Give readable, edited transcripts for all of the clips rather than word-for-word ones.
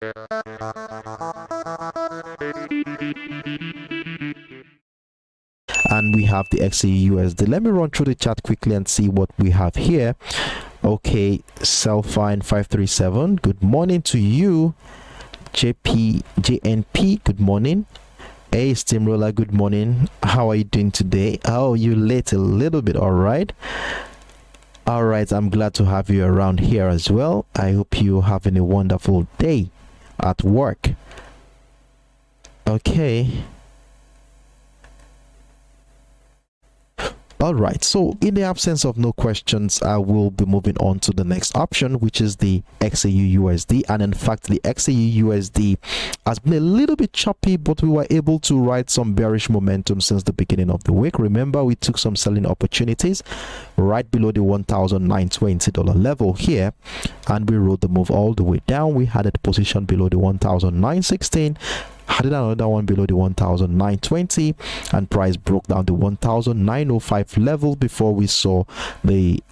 And we have the Xauusd. Let me run through the chart quickly and see what we have here. Okay, Selfine 537, good morning to you. JNP, good morning. Hey, Steamroller, good morning. How are you doing today? Oh, you late a little bit. All right, I'm glad to have you around here as well. I hope you're having a wonderful day at work. Okay. All right, so in the absence of no questions, I will be moving on to the next option, which is the Xauusd. And in fact, the Xauusd has been a little bit choppy, but we were able to ride some bearish momentum since the beginning of the week. Remember, we took some selling opportunities right below the $1,920 level here, and we rode the move all the way down. We had a position below the $1,916. Had another one below the 1,920, and price broke down the 1,905 level before we saw the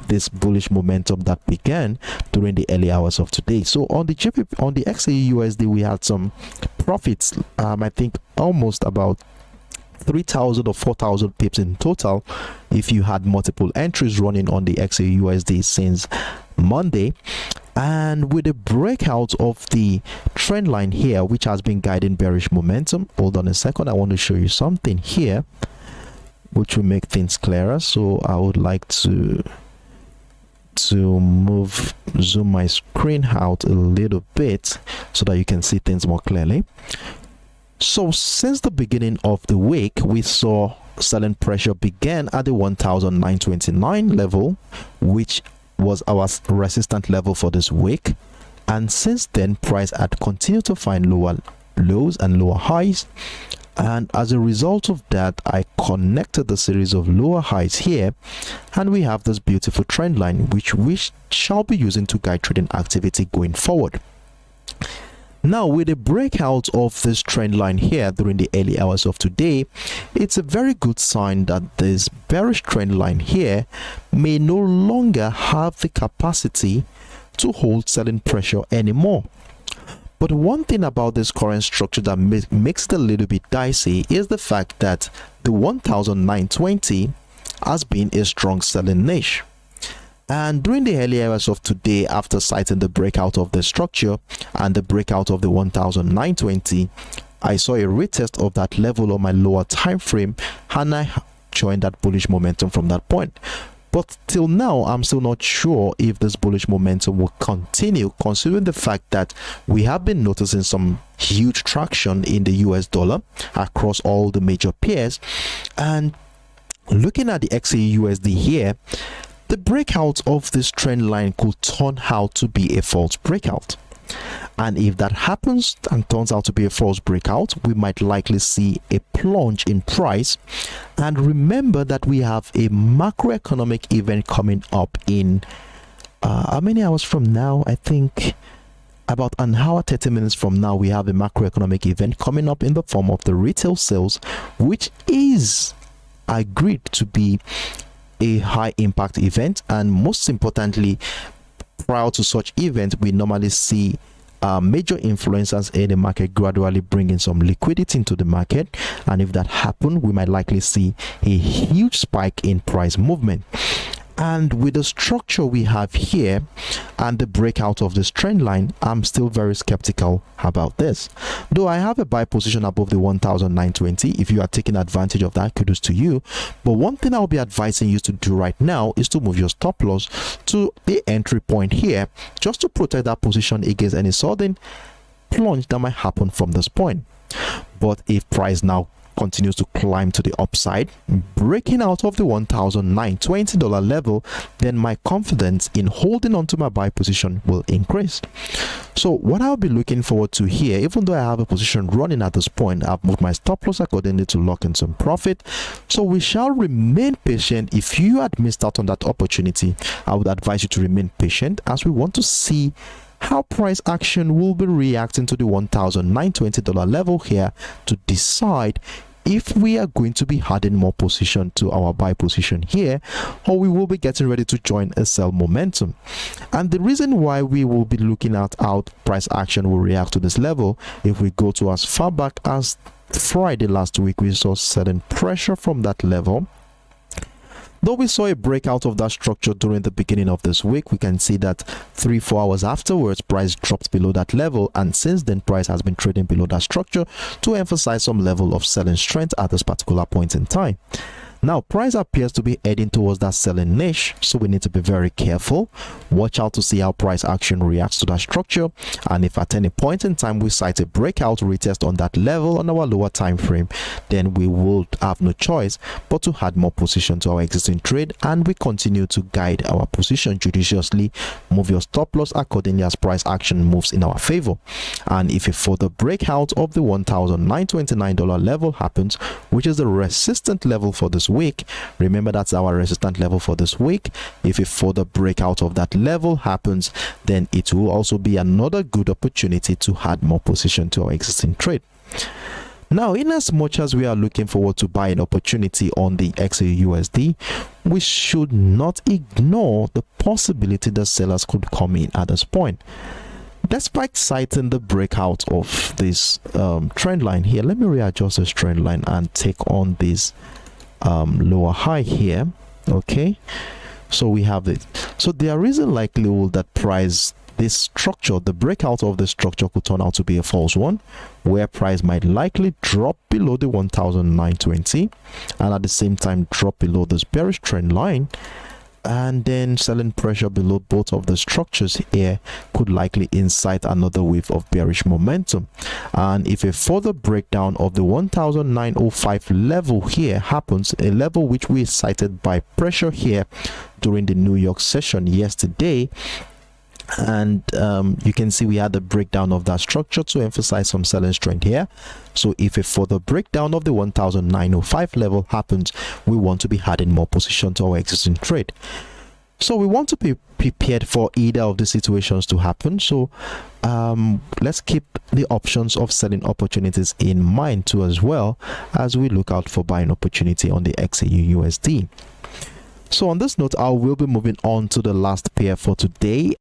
this bullish momentum that began during the early hours of today. So on the Xauusd, we had some profits. I think almost about 3,000 or 4,000 pips in total if you had multiple entries running on the Xauusd since Monday. And with the breakout of the trend line here, which has been guiding bearish momentum, hold on a second, I want to show you something here which will make things clearer. So I would like to zoom my screen out a little bit so that you can see things more clearly. So since the beginning of the week, we saw selling pressure began at the 1,929 level, which was our resistance level for this week. And since then, price had continued to find lower lows and lower highs. And as a result of that, I connected the series of lower highs here, and we have this beautiful trend line, which we shall be using to guide trading activity going forward. Now, with the breakout of this trend line here during the early hours of today, it's a very good sign that this bearish trend line here may no longer have the capacity to hold selling pressure anymore. But one thing about this current structure that makes it a little bit dicey is the fact that the 1,920 has been a strong selling niche. And during the early hours of today, after citing the breakout of the structure and the breakout of the 1,920, I saw a retest of that level on my lower time frame, and I joined that bullish momentum from that point. But till now, I'm still not sure if this bullish momentum will continue, considering the fact that we have been noticing some huge traction in the US dollar across all the major pairs. And looking at the Xauusd here, the breakout of this trend line could turn out to be a false breakout. And if that happens and turns out to be a false breakout, we might likely see a plunge in price. And remember that we have a macroeconomic event coming up in how many hours from now? I think about an hour, 30 minutes from now, we have a macroeconomic event coming up in the form of the retail sales, which is agreed to be a high impact event. And most importantly, prior to such event, we normally see major influencers in the market gradually bringing some liquidity into the market, and if that happens, we might likely see a huge spike in price movement. And with the structure we have here and the breakout of this trend line, I'm still very skeptical about this. Though I have a buy position above the 1,920. If you are taking advantage of that, kudos to you. But one thing I'll be advising you to do right now is to move your stop loss to the entry point here, just to protect that position against any sudden plunge that might happen from this point. But if price now continues to climb to the upside, breaking out of the $1,920 level, then my confidence in holding on to my buy position will increase. So what I'll be looking forward to here, even though I have a position running at this point, I've moved my stop loss accordingly to lock in some profit. So we shall remain patient. If you had missed out on that opportunity, I would advise you to remain patient, as we want to see how price action will be reacting to the $1,920 level here to decide if we are going to be adding more position to our buy position here, or we will be getting ready to join a sell momentum. And the reason why we will be looking at how price action will react to this level, if we go to as far back as Friday last week, we saw selling pressure from that level. Though we saw a breakout of that structure during the beginning of this week, we can see that 3-4 hours afterwards, price dropped below that level, and since then price has been trading below that structure to emphasize some level of selling strength at this particular point in time. Now, price appears to be heading towards that selling niche, so we need to be very careful. Watch out to see how price action reacts to that structure, and if at any point in time we sight a breakout retest on that level on our lower time frame, then we will have no choice but to add more position to our existing trade, and we continue to guide our position judiciously. Move your stop loss accordingly as price action moves in our favor. And if a further breakout of the $1,929 level happens, which is the resistant level for this week, remember that's our resistant level for this week, if a further breakout of that level happens, then it will also be another good opportunity to add more position to our existing trade. Now, in as much as we are looking forward to buy an opportunity on the Xauusd, we should not ignore the possibility that sellers could come in at this point. Despite citing the breakout of this trend line here, let me readjust this trend line and take on this lower high here. Okay, so we have it. So there is a likelihood that this structure, the breakout of the structure, could turn out to be a false one, where price might likely drop below the 1,920 and at the same time drop below this bearish trend line, and then selling pressure below both of the structures here could likely incite another wave of bearish momentum. And if a further breakdown of the 1,905 level here happens, a level which we cited by pressure here during the New York session yesterday, and you can see we had the breakdown of that structure to emphasize some selling strength here. So if a further breakdown of the 1,905 level happens, we want to be adding more position to our existing trade. So we want to be prepared for either of the situations to happen. So let's keep the options of selling opportunities in mind too, as well as we look out for buying opportunity on the Xauusd. So on this note, I will be moving on to the last pair for today.